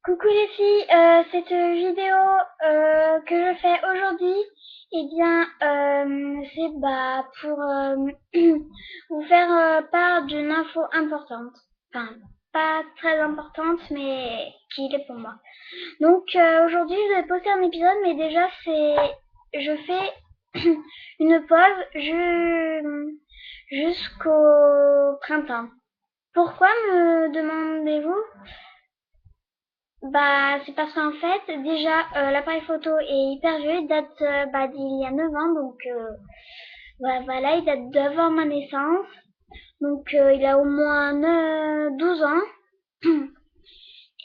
Coucou les filles, cette vidéo que je fais aujourd'hui, eh bien, c'est pour vous faire part d'une info importante. Enfin, pas très importante, mais qui l'est pour moi. Donc aujourd'hui, je vais poster un épisode, mais déjà, je fais une pause jusqu'au printemps. Pourquoi me demandez-vous? C'est parce qu'en fait, déjà, l'appareil photo est hyper vieux, il date d'il y a 9 ans, donc voilà, il date d'avant ma naissance, donc il a au moins 12 ans,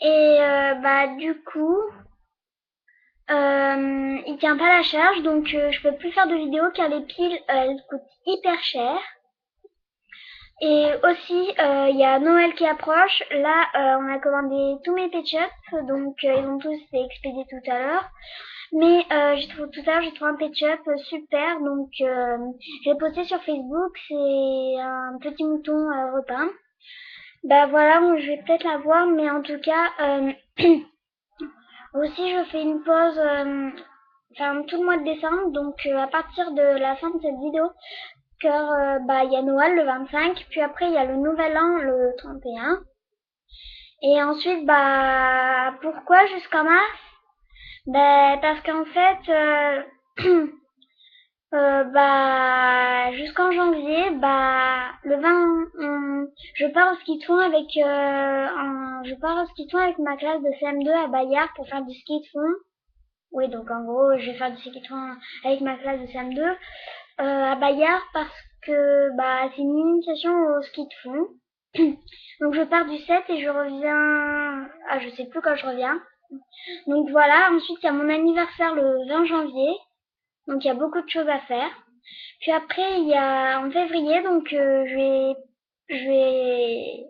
et du coup, il tient pas la charge, donc je peux plus faire de vidéos car les piles, elles coûtent hyper cher. Et aussi, il y a Noël qui approche. Là, on a commandé tous mes ketchup, donc ils ont tous été expédiés tout à l'heure. Mais j'ai trouvé un ketchup super, donc je l'ai posté sur Facebook. C'est un petit mouton repeint. Bah voilà, je vais peut-être la voir, mais en tout cas, aussi je fais une pause, enfin tout le mois de décembre, donc à partir de la fin de cette vidéo, car il y a Noël le 25, puis après il y a le Nouvel An le 31. Et ensuite, pourquoi jusqu'en mars? Parce qu'en fait, jusqu'en janvier, le 20, je pars au ski de fond je pars au ski de fond avec ma classe de CM2 à Bayard pour faire du ski de fond. Oui, donc en gros, je vais faire du ski de fond avec ma classe de CM2 à Bayard parce que c'est une initiation au ski de fond. Donc je pars du 7 et je reviens. Ah, je sais plus quand je reviens. Donc voilà, ensuite il y a mon anniversaire le 20 janvier. Donc il y a beaucoup de choses à faire. Puis après il y a en février, donc je vais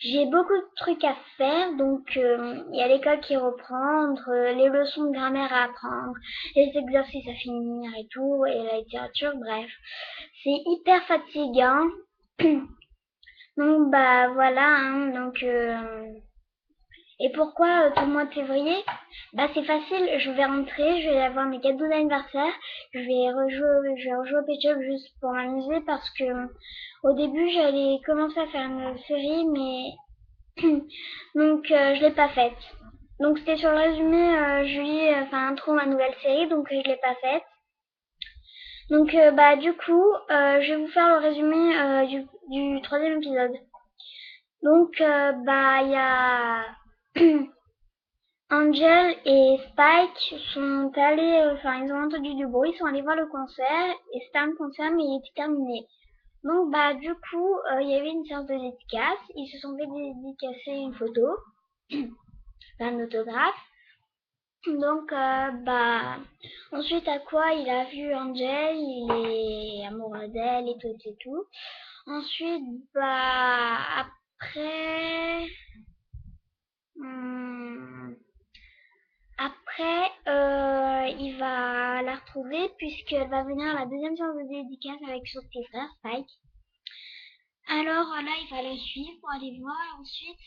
j'ai beaucoup de trucs à faire, donc il y a l'école qui reprendre, les leçons de grammaire à apprendre, les exercices à finir et tout, et la littérature, bref. C'est hyper fatigant. Donc voilà, hein, et pourquoi tout le mois de février? C'est facile, je vais rentrer, je vais avoir mes cadeaux d'anniversaire, je vais rejouer au Pet juste pour m'amuser parce que au début j'allais commencer à faire une série, mais donc je l'ai pas faite. Donc c'était sur le résumé Julie, enfin intro ma nouvelle série, donc je l'ai pas faite. Donc du coup, je vais vous faire le résumé du troisième épisode. Donc il y a Angel et Spike sont allés, ils ont entendu du bruit, ils sont allés voir le concert et c'était un concert mais il était terminé. Donc du coup, il y avait une séance de dédicace, ils se sont fait dédicacer une photo, un autographe. Donc ensuite à quoi il a vu Angel, il est amoureux d'elle et tout et tout. Ensuite après hum, après il va la retrouver puisqu'elle va venir à la deuxième séance de dédicace avec son petit frère Spike. Alors là il va la suivre pour aller voir. Ensuite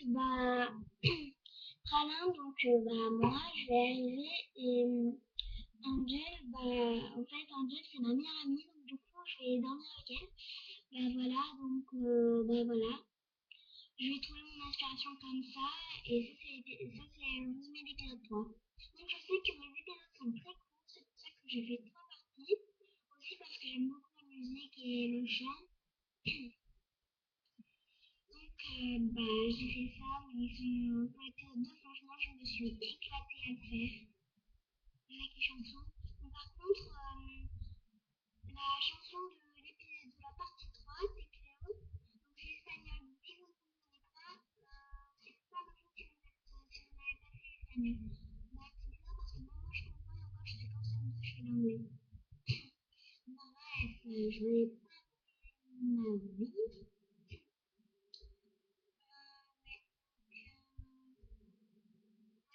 Pralin, donc moi je vais arriver et Angel, en fait, Angel, c'est ma meilleure amie, donc du coup, je vais dormir avec elle. Voilà, donc, voilà. Je vais trouver mon inspiration comme ça, et ça, c'est le résumé de l'épisode 3. Donc, je sais que mes épisodes sont très courts, c'est pour ça que j'ai fait 3 parties. Aussi parce que j'aime beaucoup la musique et le chant. Donc, j'ai fait ça, mais pour l'épisode 2, franchement, je me suis éclatée à le faire avec les chansons. Mais par contre, la chanson de la partie 3, c'est Cléo. Donc c'est espagnol. Donc si vous ne comprenez pas, c'est pas le fait que si vous n'avez pas fait l'espagnol. C'est bizarre parce que moi je comprends et encore je suis quand même deux, je fais l'anglais. Bref, je vais pas ma vie.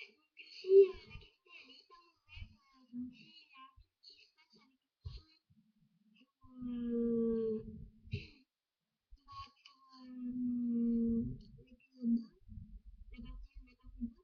Donc si la qualité elle est hyper mauvaise, donc s'il y a un truc qui se passe avec le son, euh, pour l'épisode 2, la partie 2.